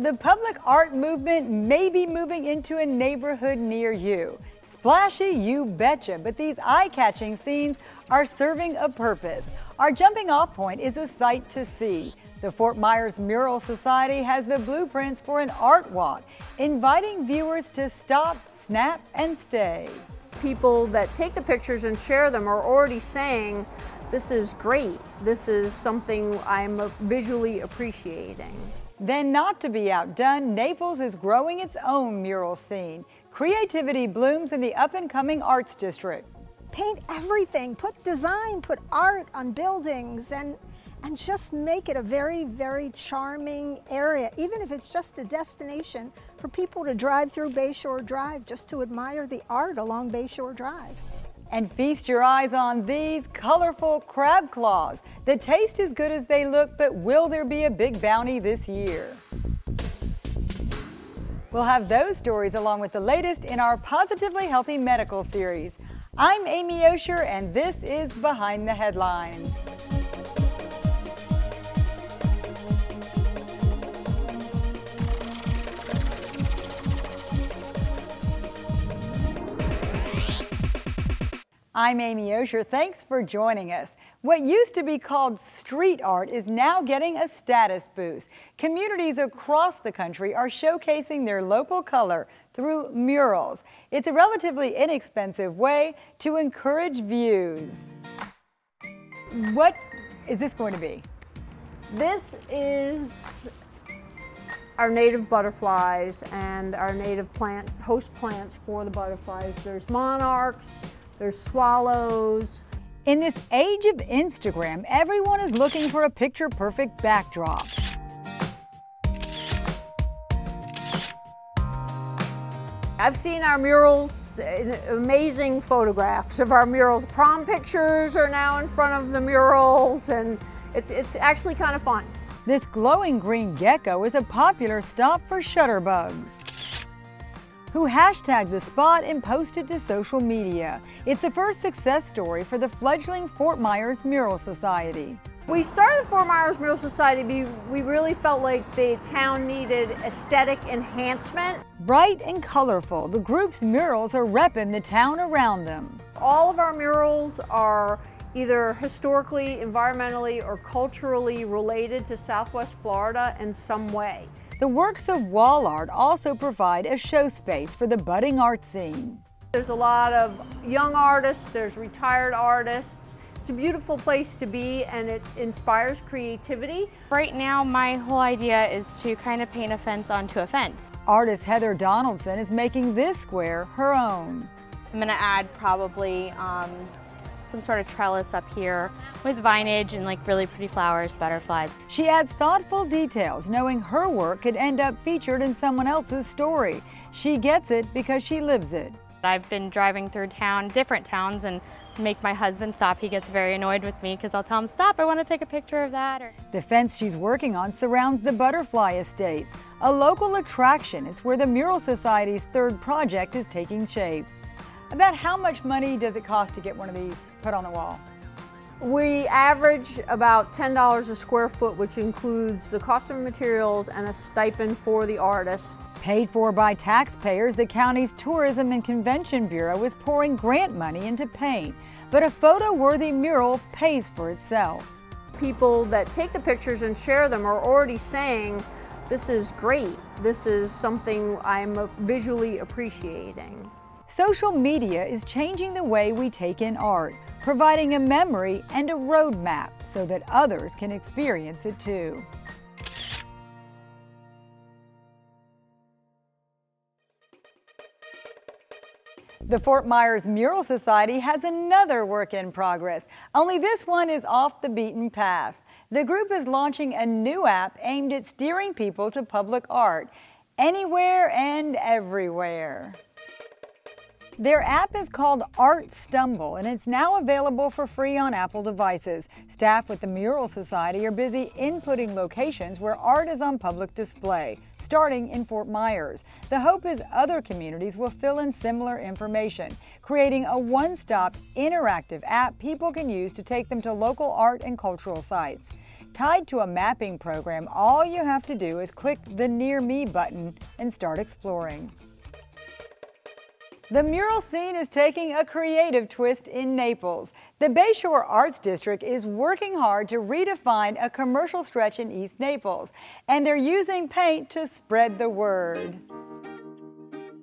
The public art movement may be moving into a neighborhood near you. Splashy, you betcha, but these eye-catching scenes are serving a purpose. Our jumping off point is a sight to see. The Fort Myers Mural Society has the blueprints for an art walk, inviting viewers to stop, snap, and stay. People that take the pictures and share them are already saying, this is great, this is something I'm visually appreciating. Then, not to be outdone, Naples is growing its own mural scene. Creativity blooms in the up-and-coming arts district. Paint everything, put design, put art on buildings, and just make it a very, very charming area, even if it's just a destination for people to drive through Bayshore Drive just to admire the art along Bayshore Drive. And feast your eyes on these colorful crab claws. The taste is good as they look, but will there be a big bounty this year? We'll have those stories along with the latest in our Positively Healthy Medical series. I'm Amy Osher, and this is Behind the Headlines. I'm Amy Osher. Thanks for joining us. What used to be called street art is now getting a status boost. Communities across the country are showcasing their local color through murals. It's a relatively inexpensive way to encourage views. What is this going to be? This is our native butterflies and our native host plants for the butterflies. There's monarchs, there's swallows. In this age of Instagram, everyone is looking for a picture-perfect backdrop. I've seen our murals, amazing photographs of our murals. Prom pictures are now in front of the murals, and it's actually kind of fun. This glowing green gecko is a popular stop for shutterbugs, who hashtagged the spot and posted to social media. It's the first success story for the fledgling Fort Myers Mural Society. We started the Fort Myers Mural Society because we really felt like the town needed aesthetic enhancement. Bright and colorful, the group's murals are repping the town around them. All of our murals are either historically, environmentally, or culturally related to Southwest Florida in some way. The works of wall art also provide a show space for the budding art scene. There's a lot of young artists, there's retired artists. It's a beautiful place to be, and it inspires creativity. Right now, my whole idea is to kind of paint a fence onto a fence. Artist Heather Donaldson is making this square her own. I'm going to add probably some sort of trellis up here with vinage and like really pretty flowers, butterflies. She adds thoughtful details, knowing her work could end up featured in someone else's story. She gets it because she lives it. I've been driving through town, different towns, and make my husband stop. He gets very annoyed with me because I'll tell him, stop, I want to take a picture of that. The fence she's working on surrounds the Butterfly Estates, a local attraction. It's where the Mural Society's third project is taking shape. About how much money does it cost to get one of these put on the wall? We average about $10 a square foot, which includes the cost of materials and a stipend for the artist. Paid for by taxpayers, the county's Tourism and Convention Bureau is pouring grant money into paint, but a photo-worthy mural pays for itself. People that take the pictures and share them are already saying, this is great, this is something I'm visually appreciating. Social media is changing the way we take in art, providing a memory and a roadmap so that others can experience it too. The Fort Myers Mural Society has another work in progress, only this one is off the beaten path. The group is launching a new app aimed at steering people to public art, anywhere and everywhere. Their app is called Art Stumble, and it's now available for free on Apple devices. Staff with the Mural Society are busy inputting locations where art is on public display, starting in Fort Myers. The hope is other communities will fill in similar information, creating a one-stop interactive app people can use to take them to local art and cultural sites. Tied to a mapping program, all you have to do is click the Near Me button and start exploring. The mural scene is taking a creative twist in Naples. The Bayshore Arts District is working hard to redefine a commercial stretch in East Naples, and they're using paint to spread the word.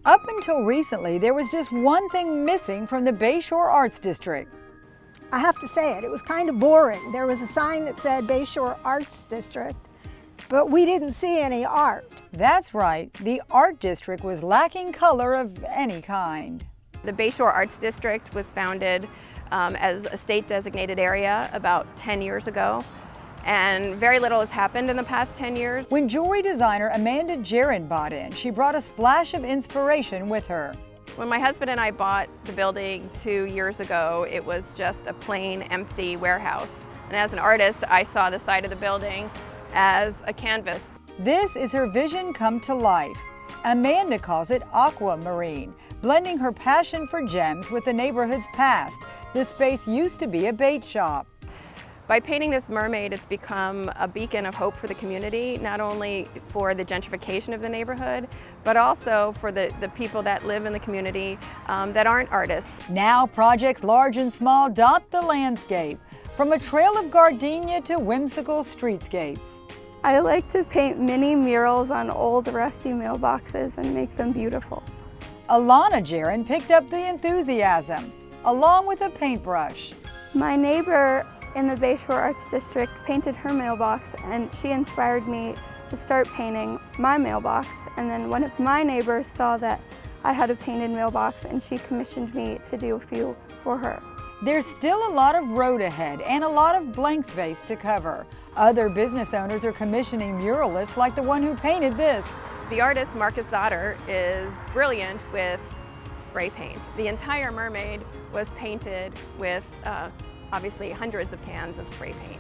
Up until recently, there was just one thing missing from the Bayshore Arts District. I have to say it was kind of boring. There was a sign that said Bayshore Arts District, but we didn't see any art. That's right, the art district was lacking color of any kind. The Bayshore Arts District was founded as a state designated area about 10 years ago, and very little has happened in the past 10 years. When jewelry designer Amanda Jaron bought in, she brought a splash of inspiration with her. When my husband and I bought the building 2 years ago, it was just a plain empty warehouse. And as an artist, I saw the side of the building as a canvas. This is her vision come to life. Amanda calls it aquamarine, blending her passion for gems with the neighborhood's past. The space used to be a bait shop. By painting this mermaid, it's become a beacon of hope for the community, not only for the gentrification of the neighborhood, but also for the people that live in the community that aren't artists. Now projects large and small dot the landscape, from a trail of gardenia to whimsical streetscapes. I like to paint mini murals on old rusty mailboxes and make them beautiful. Alana Jaron picked up the enthusiasm, along with a paintbrush. My neighbor in the Bayshore Arts District painted her mailbox, and she inspired me to start painting my mailbox. And then one of my neighbors saw that I had a painted mailbox, and she commissioned me to do a few for her. There's still a lot of road ahead and a lot of blank space to cover. Other business owners are commissioning muralists like the one who painted this. The artist Marcus Zotter is brilliant with spray paint. The entire mermaid was painted with obviously hundreds of cans of spray paint.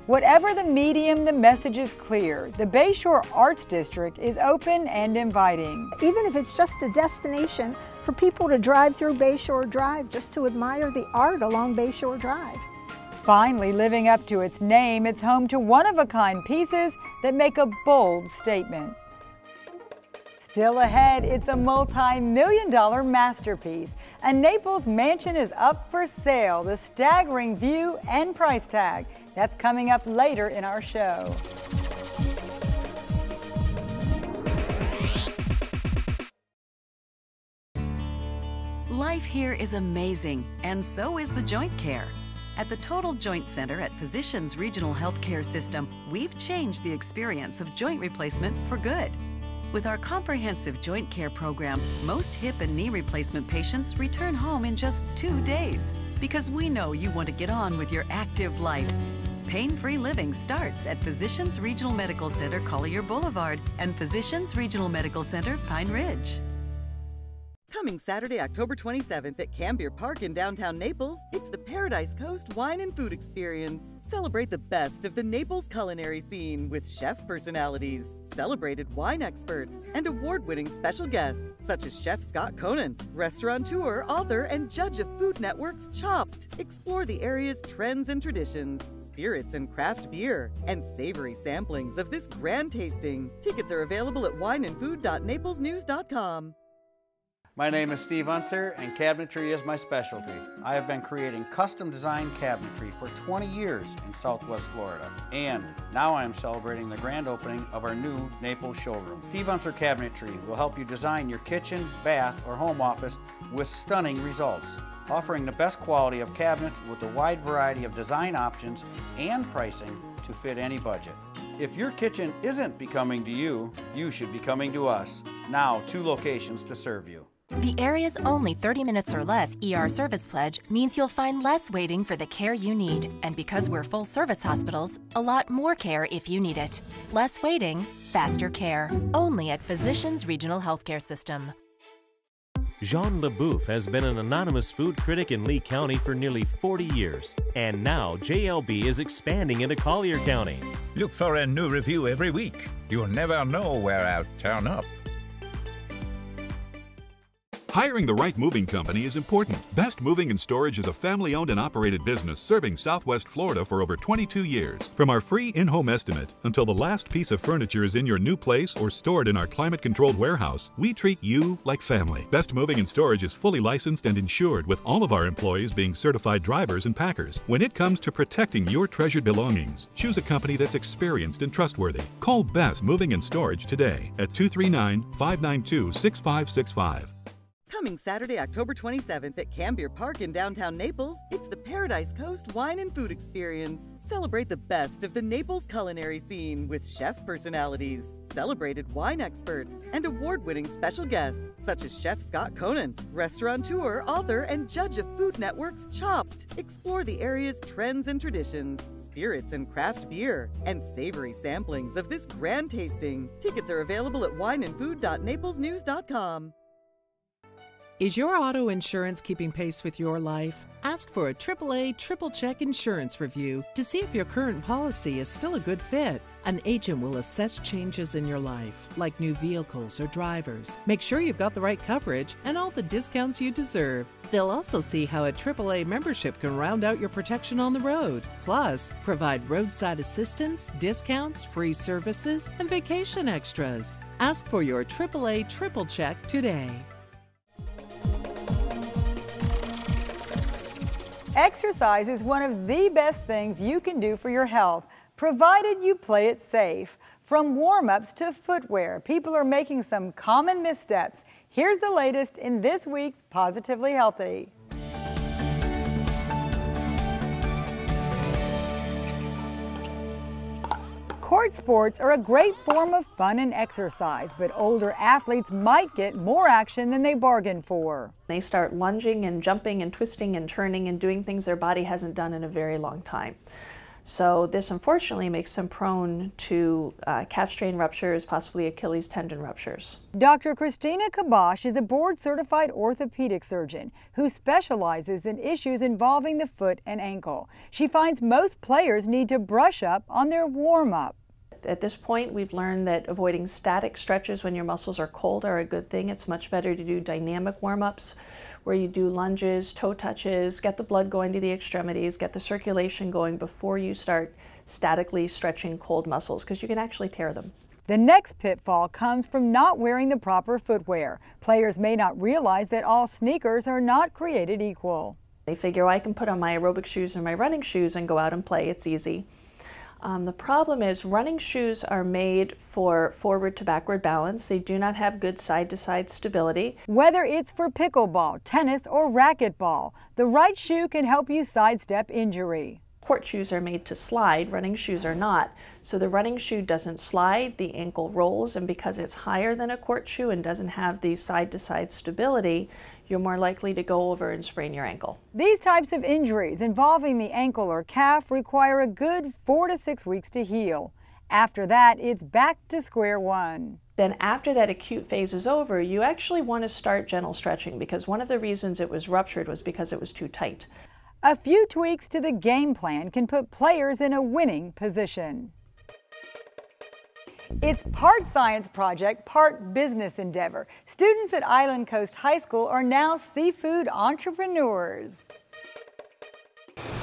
Whatever the medium, the message is clear. The Bayshore Arts District is open and inviting. Even if it's just a destination for people to drive through Bayshore Drive just to admire the art along Bayshore Drive. Finally, living up to its name, it's home to one-of-a-kind pieces that make a bold statement. Still ahead, it's a multi-million-dollar masterpiece. A Naples mansion is up for sale. The staggering view and price tag. That's coming up later in our show. Life here is amazing, and so is the joint care. At the Total Joint Center at Physicians Regional Healthcare System, we've changed the experience of joint replacement for good. With our comprehensive joint care program, most hip and knee replacement patients return home in just 2 days, because we know you want to get on with your active life. Pain-free living starts at Physicians Regional Medical Center, Collier Boulevard, and Physicians Regional Medical Center, Pine Ridge. Coming Saturday, October 27th at Cambier Park in downtown Naples, it's the Paradise Coast Wine and Food Experience. Celebrate the best of the Naples culinary scene with chef personalities, celebrated wine experts, and award-winning special guests such as Chef Scott Conant, restaurateur, author, and judge of Food Network's Chopped. Explore the area's trends and traditions, spirits and craft beer, and savory samplings of this grand tasting. Tickets are available at wineandfood.naplesnews.com. My name is Steve Unser, and cabinetry is my specialty. I have been creating custom-designed cabinetry for 20 years in Southwest Florida, and now I am celebrating the grand opening of our new Naples showroom. Steve Unser Cabinetry will help you design your kitchen, bath, or home office with stunning results, offering the best quality of cabinets with a wide variety of design options and pricing to fit any budget. If your kitchen isn't becoming to you, you should be coming to us. Now, 2 locations to serve you. The area's only 30 minutes or less ER service pledge means you'll find less waiting for the care you need. And because we're full service hospitals, a lot more care if you need it. Less waiting, faster care. Only at Physicians Regional Healthcare System. Jean LeBouf has been an anonymous food critic in Lee County for nearly 40 years. And now JLB is expanding into Collier County. Look for a new review every week. You'll never know where I'll turn up. Hiring the right moving company is important. Best Moving and Storage is a family-owned and operated business serving Southwest Florida for over 22 years. From our free in-home estimate until the last piece of furniture is in your new place or stored in our climate-controlled warehouse, we treat you like family. Best Moving and Storage is fully licensed and insured, with all of our employees being certified drivers and packers. When it comes to protecting your treasured belongings, choose a company that's experienced and trustworthy. Call Best Moving and Storage today at 239-592-6565. Coming Saturday, October 27th at Cambier Park in downtown Naples, it's the Paradise Coast Wine and Food Experience. Celebrate the best of the Naples culinary scene with chef personalities, celebrated wine experts, and award-winning special guests such as Chef Scott Conant, restaurateur, author, and judge of Food Network's Chopped. Explore the area's trends and traditions, spirits and craft beer, and savory samplings of this grand tasting. Tickets are available at wineandfood.naplesnews.com. Is your auto insurance keeping pace with your life? Ask for a AAA Triple Check Insurance Review to see if your current policy is still a good fit. An agent will assess changes in your life, like new vehicles or drivers. Make sure you've got the right coverage and all the discounts you deserve. They'll also see how a AAA membership can round out your protection on the road. Plus, provide roadside assistance, discounts, free services, and vacation extras. Ask for your AAA Triple Check today. Exercise is one of the best things you can do for your health, provided you play it safe. From warm-ups to footwear, people are making some common missteps. Here's the latest in this week's Positively Healthy. Court sports are a great form of fun and exercise, but older athletes might get more action than they bargained for. They start lunging and jumping and twisting and turning and doing things their body hasn't done in a very long time. So this unfortunately makes them prone to calf strain ruptures, possibly Achilles tendon ruptures. Dr. Christina Kabosh is a board-certified orthopedic surgeon who specializes in issues involving the foot and ankle. She finds most players need to brush up on their warm-up. At this point, we've learned that avoiding static stretches when your muscles are cold are a good thing. It's much better to do dynamic warm-ups where you do lunges, toe touches, get the blood going to the extremities, get the circulation going before you start statically stretching cold muscles, because you can actually tear them. The next pitfall comes from not wearing the proper footwear. Players may not realize that all sneakers are not created equal. They figure, well, I can put on my aerobic shoes or my running shoes and go out and play. It's easy. The problem is running shoes are made for forward to backward balance. They do not have good side-to-side stability. Whether it's for pickleball, tennis, or racquetball, the right shoe can help you sidestep injury. Court shoes are made to slide, running shoes are not. So the running shoe doesn't slide, the ankle rolls, and because it's higher than a court shoe and doesn't have the side-to-side stability, you're more likely to go over and sprain your ankle. These types of injuries involving the ankle or calf require a good 4 to 6 weeks to heal. After that, it's back to square one. Then after that acute phase is over, you actually want to start gentle stretching, because one of the reasons it was ruptured was because it was too tight. A few tweaks to the game plan can put players in a winning position. It's part science project, part business endeavor. Students at Island Coast High School are now seafood entrepreneurs.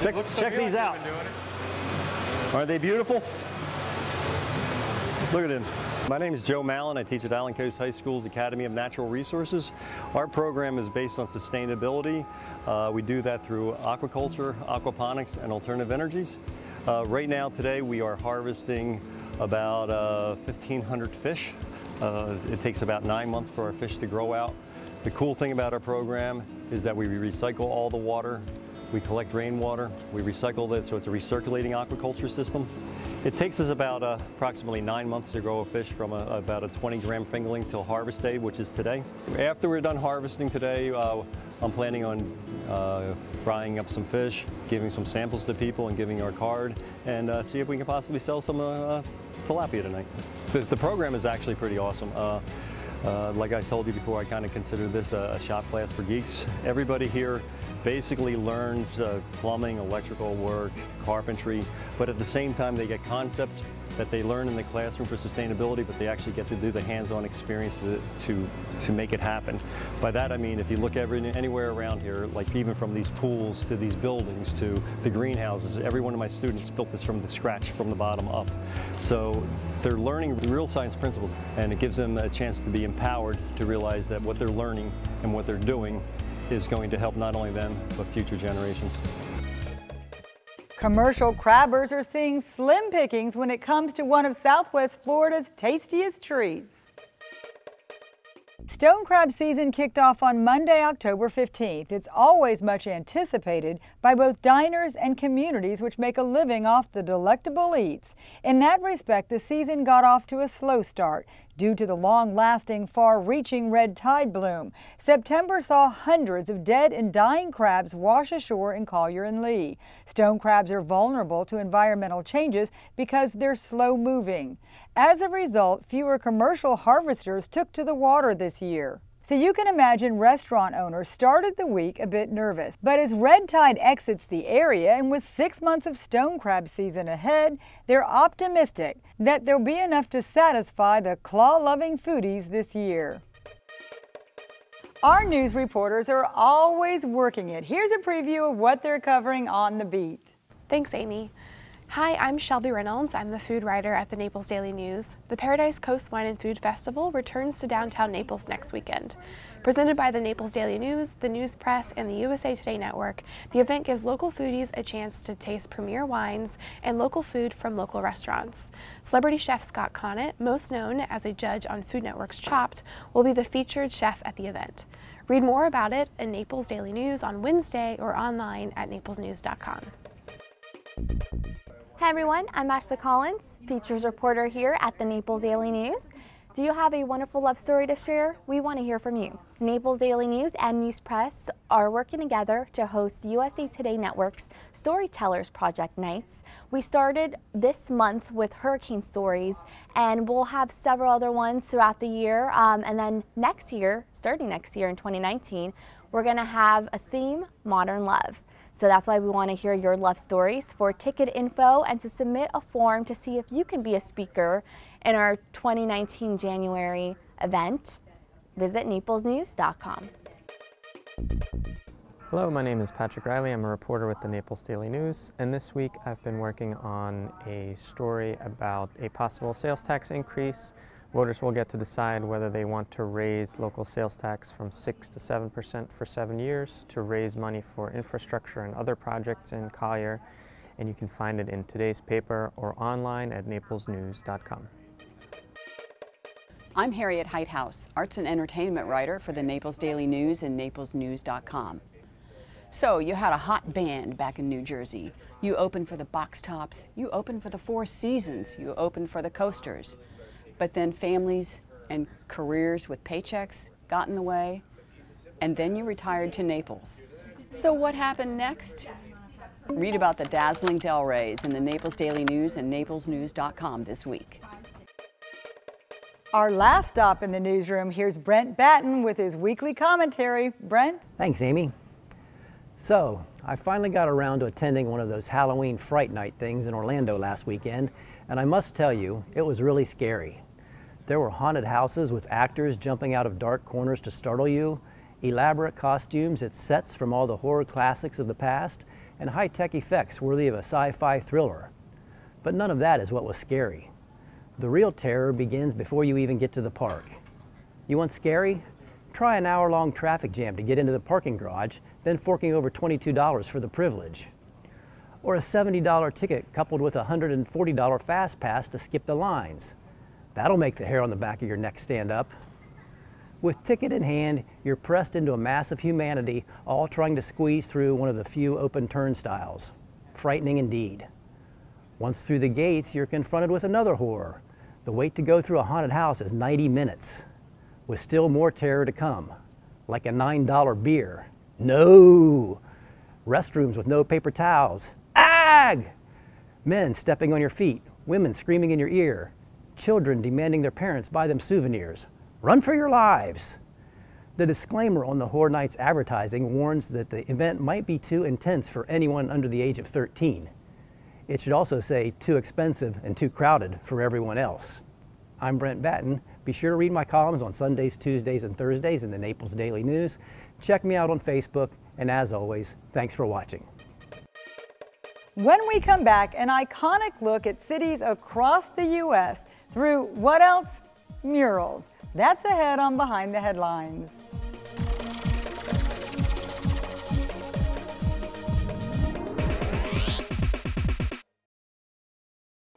Check these out. Aren't they beautiful? Look at them. My name is Joe Mallon. I teach at Island Coast High School's Academy of Natural Resources. Our program is based on sustainability. We do that through aquaculture, aquaponics, and alternative energies. Right now, today, we are harvesting about 1,500 fish. It takes about 9 months for our fish to grow out. The cool thing about our program is that we recycle all the water. We collect rainwater. We recycle it, so it's a recirculating aquaculture system. It takes us about approximately 9 months to grow a fish from about a 20-gram fingerling till harvest day, which is today. After we're done harvesting today, I'm planning on frying up some fish, giving some samples to people and giving our card, and see if we can possibly sell some tilapia tonight. The program is actually pretty awesome. Like I told you before, I kind of consider this a shop class for geeks. Everybody here basically learns plumbing, electrical work, carpentry, but at the same time they get concepts that they learn in the classroom for sustainability, but they actually get to do the hands-on experience to make it happen. By that I mean, if you look anywhere around here, like even from these pools to these buildings to the greenhouses, every one of my students built this from the scratch, from the bottom up. So they're learning real science principles, and it gives them a chance to be empowered to realize that what they're learning and what they're doing is going to help not only them, but future generations. Commercial crabbers are seeing slim pickings when it comes to one of Southwest Florida's tastiest treats. Stone crab season kicked off on Monday, October 15th. It's always much anticipated by both diners and communities which make a living off the delectable eats. In that respect, the season got off to a slow start due to the long-lasting, far-reaching red tide bloom. September saw hundreds of dead and dying crabs wash ashore in Collier and Lee. Stone crabs are vulnerable to environmental changes because they're slow-moving. As a result, fewer commercial harvesters took to the water this year. So you can imagine restaurant owners started the week a bit nervous. But as red tide exits the area and with 6 months of stone crab season ahead, they're optimistic that there'll be enough to satisfy the claw-loving foodies this year. Our news reporters are always working it. Here's a preview of what they're covering on the beat. Thanks, Amy. Hi, I'm Shelby Reynolds. I'm the food writer at the Naples Daily News. The Paradise Coast Wine and Food Festival returns to downtown Naples next weekend. Presented by the Naples Daily News, the News Press, and the USA Today Network, the event gives local foodies a chance to taste premier wines and local food from local restaurants. Celebrity chef Scott Conant, most known as a judge on Food Network's Chopped, will be the featured chef at the event. Read more about it in Naples Daily News on Wednesday or online at naplesnews.com. Hi everyone, I'm Ashley Collins, features reporter here at the Naples Daily News. Do you have a wonderful love story to share? We want to hear from you. Naples Daily News and News Press are working together to host USA Today Network's Storytellers Project Nights. We started this month with hurricane stories, and we'll have several other ones throughout the year. And then next year, starting next year in 2019, we're going to have a theme, Modern Love. So that's why we want to hear your love stories. For ticket info and to submit a form to see if you can be a speaker in our 2019 January event, visit naplesnews.com. Hello, my name is Patrick Riley. I'm a reporter with the Naples Daily News, and this week I've been working on a story about a possible sales tax increase. Voters will get to decide whether they want to raise local sales tax from 6 to 7% for 7 years to raise money for infrastructure and other projects in Collier, and you can find it in today's paper or online at naplesnews.com. I'm Harriet Heithouse, arts and entertainment writer for the Naples Daily News and naplesnews.com. So you had a hot band back in New Jersey. You opened for the Box Tops, you opened for the Four Seasons, you opened for the Coasters. But then families and careers with paychecks got in the way, and then you retired to Naples. So what happened next? Read about the dazzling Del Reys in the Naples Daily News and naplesnews.com this week. Our last stop in the newsroom, here's Brent Batten with his weekly commentary. Brent? Thanks, Amy. So, I finally got around to attending one of those Halloween Fright Night things in Orlando last weekend, and I must tell you, it was really scary. There were haunted houses with actors jumping out of dark corners to startle you, elaborate costumes at sets from all the horror classics of the past, and high-tech effects worthy of a sci-fi thriller. But none of that is what was scary. The real terror begins before you even get to the park. You want scary? Try an hour-long traffic jam to get into the parking garage, then forking over $22 for the privilege. Or a $70 ticket coupled with a $140 fast pass to skip the lines. That'll make the hair on the back of your neck stand up. With ticket in hand, you're pressed into a mass of humanity, all trying to squeeze through one of the few open turnstiles. Frightening indeed. Once through the gates, you're confronted with another horror. The wait to go through a haunted house is 90 minutes, with still more terror to come, like a $9 beer. No! Restrooms with no paper towels. Ag! Men stepping on your feet, women screaming in your ear, children demanding their parents buy them souvenirs. Run for your lives! The disclaimer on the Horror Nights advertising warns that the event might be too intense for anyone under the age of 13. It should also say too expensive and too crowded for everyone else. I'm Brent Batten. Be sure to read my columns on Sundays, Tuesdays, and Thursdays in the Naples Daily News. Check me out on Facebook, and as always, thanks for watching. When we come back, an iconic look at cities across the U.S. through what else? Murals. That's ahead on Behind the Headlines.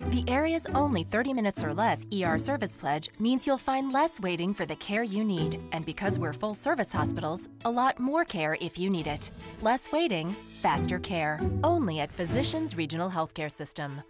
The area's only 30 minutes or less ER service pledge means you'll find less waiting for the care you need. And because we're full service hospitals, a lot more care if you need it. Less waiting, faster care. Only at Physicians Regional Healthcare System.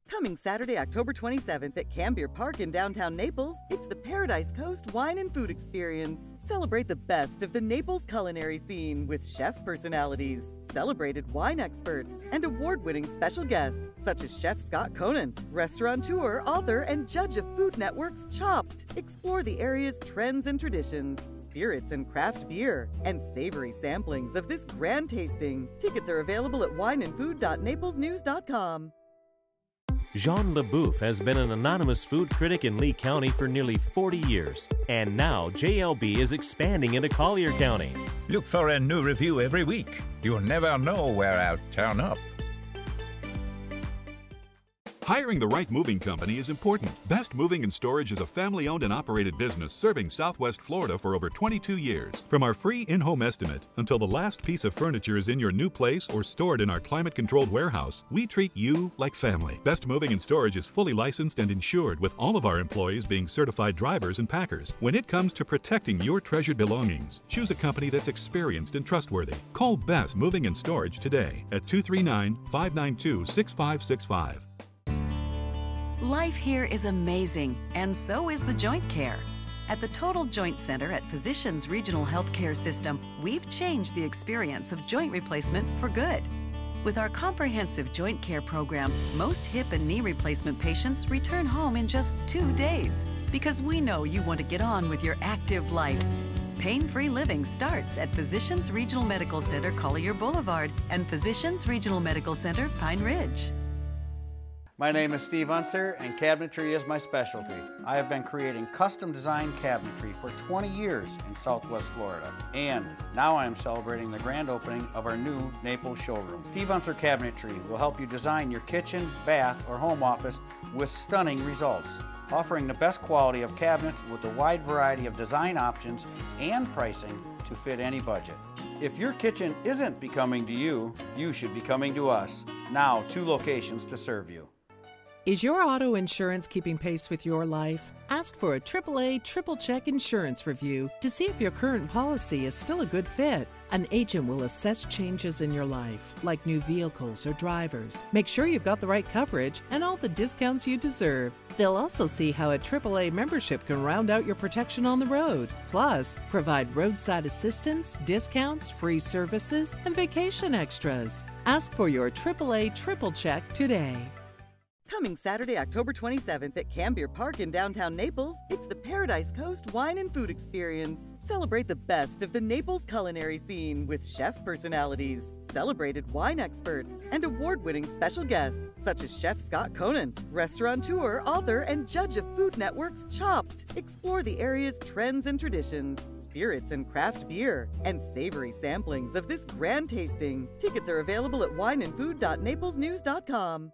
Coming Saturday, October 27th at Cambier Park in downtown Naples, it's the Paradise Coast Wine and Food Experience. Celebrate the best of the Naples culinary scene with chef personalities, celebrated wine experts, and award-winning special guests such as Chef Scott Conant, restaurateur, author, and judge of Food Network's Chopped. Explore the area's trends and traditions, spirits and craft beer, and savory samplings of this grand tasting. Tickets are available at wineandfood.naplesnews.com. Jean LeBouf has been an anonymous food critic in Lee County for nearly 40 years, and now JLB is expanding into Collier County. Look for a new review every week. You'll never know where I'll turn up. Hiring the right moving company is important. Best Moving and Storage is a family-owned and operated business serving Southwest Florida for over 22 years. From our free in-home estimate until the last piece of furniture is in your new place or stored in our climate-controlled warehouse, we treat you like family. Best Moving and Storage is fully licensed and insured, with all of our employees being certified drivers and packers. When it comes to protecting your treasured belongings, choose a company that's experienced and trustworthy. Call Best Moving and Storage today at 239-592-6565. Life here is amazing, and so is the joint care. At the Total Joint Center at Physicians Regional Healthcare System, we've changed the experience of joint replacement for good. With our comprehensive joint care program, most hip and knee replacement patients return home in just 2 days, because we know you want to get on with your active life. Pain-free living starts at Physicians Regional Medical Center, Collier Boulevard, and Physicians Regional Medical Center, Pine Ridge. My name is Steve Unser, and cabinetry is my specialty. I have been creating custom designed cabinetry for 20 years in Southwest Florida. And now I am celebrating the grand opening of our new Naples showroom. Steve Unser Cabinetry will help you design your kitchen, bath, or home office with stunning results, offering the best quality of cabinets with a wide variety of design options and pricing to fit any budget. If your kitchen isn't becoming to you, you should be coming to us. Now 2 locations to serve you. Is your auto insurance keeping pace with your life? Ask for a AAA triple check insurance review to see if your current policy is still a good fit. An agent will assess changes in your life, like new vehicles or drivers. Make sure you've got the right coverage and all the discounts you deserve. They'll also see how a AAA membership can round out your protection on the road. Plus, provide roadside assistance, discounts, free services, and vacation extras. Ask for your AAA triple check today. Coming Saturday, October 27th at Cambier Park in downtown Naples, it's the Paradise Coast Wine and Food Experience. Celebrate the best of the Naples culinary scene with chef personalities, celebrated wine experts, and award-winning special guests such as Chef Scott Conant, restaurateur, author, and judge of Food Network's Chopped. Explore the area's trends and traditions, spirits and craft beer, and savory samplings of this grand tasting. Tickets are available at wineandfood.naplesnews.com.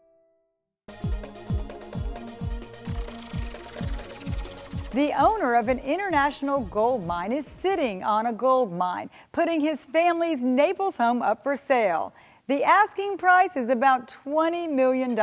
The owner of an international gold mine is sitting on a gold mine, putting his family's Naples home up for sale. The asking price is about $20 million.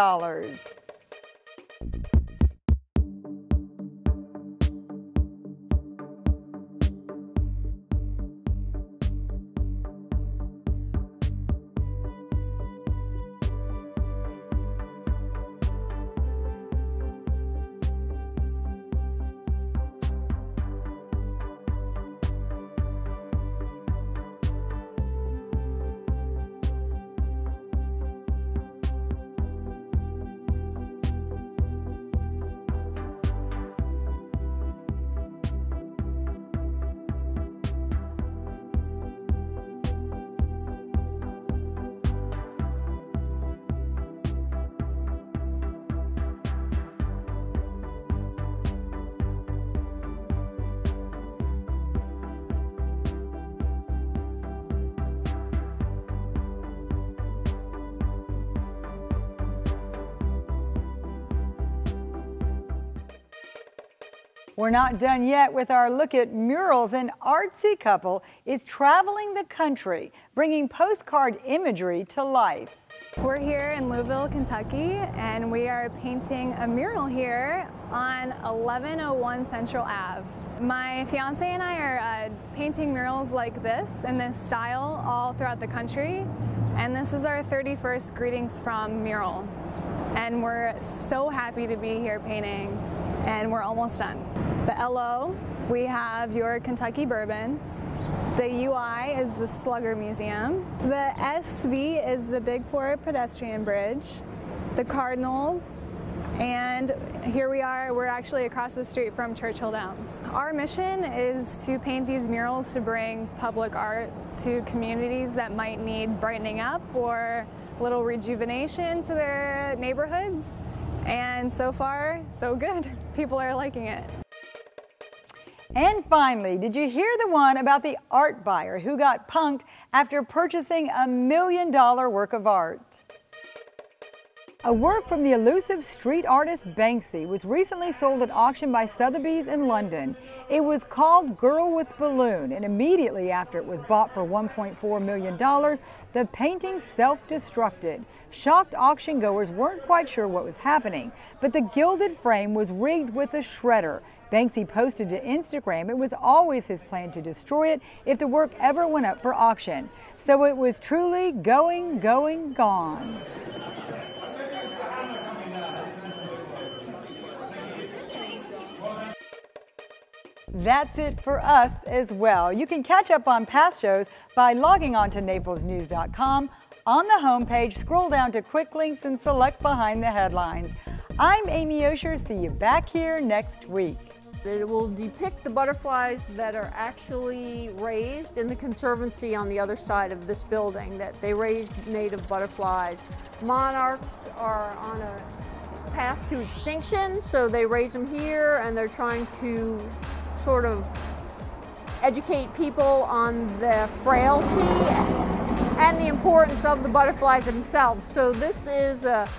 We're not done yet with our look at murals. An artsy couple is traveling the country, bringing postcard imagery to life. We're here in Louisville, Kentucky, and we are painting a mural here on 1101 Central Ave. My fiance and I are painting murals like this in this style all throughout the country, and this is our 31st Greetings From mural. And we're so happy to be here painting, and we're almost done. The LO, we have your Kentucky Bourbon. The UI is the Slugger Museum. The SV is the Big Four pedestrian bridge. The Cardinals, and here we are, we're actually across the street from Churchill Downs. Our mission is to paint these murals to bring public art to communities that might need brightening up or a little rejuvenation to their neighborhoods. And so far, so good. People are liking it. And finally, did you hear the one about the art buyer who got punked after purchasing $1 million work of art? A work from the elusive street artist Banksy was recently sold at auction by Sotheby's in London. It was called Girl with Balloon, and immediately after it was bought for $1.4 million, the painting self-destructed. Shocked auction goers weren't quite sure what was happening, but the gilded frame was rigged with a shredder. Banksy posted to Instagram it was always his plan to destroy it if the work ever went up for auction. So it was truly going, gone. That's it for us as well. You can catch up on past shows by logging on to naplesnews.com. On the homepage, scroll down to quick links and select behind the headlines. I'm Amy Osher. See you back here next week. It will depict the butterflies that are actually raised in the conservancy on the other side of this building, that they raised native butterflies. Monarchs are on a path to extinction, so they raise them here, and they're trying to sort of educate people on the frailty and the importance of the butterflies themselves. So this is a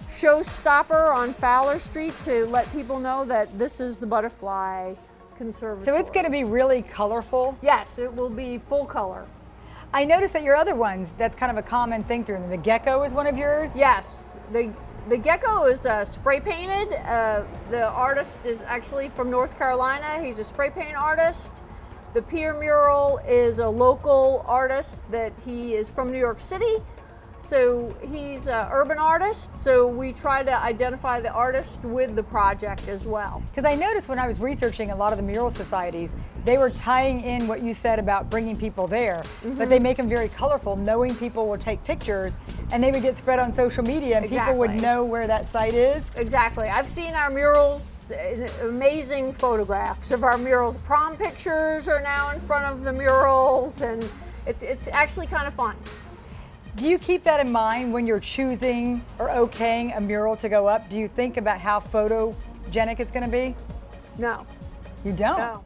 showstopper on Fowler Street to let people know that this is the butterfly conservatory. So it's going to be really colorful? Yes, it will be full color. I noticed that your other ones, that's kind of a common thing through them. The gecko is one of yours? Yes. The gecko is spray painted. The artist is actually from North Carolina. He's a spray paint artist. The Pier mural is a local artist that he is from New York City. So he's an urban artist, so we try to identify the artist with the project as well. Because I noticed when I was researching a lot of the mural societies, they were tying in what you said about bringing people there, but they make them very colorful, knowing people will take pictures, and they would get spread on social media, and people would know where that site is. Exactly. I've seen our murals, amazing photographs of our murals. Prom pictures are now in front of the murals, and it's actually kind of fun. Do you keep that in mind when you're choosing or okaying a mural to go up? Do you think about how photogenic it's going to be? No. You don't? No.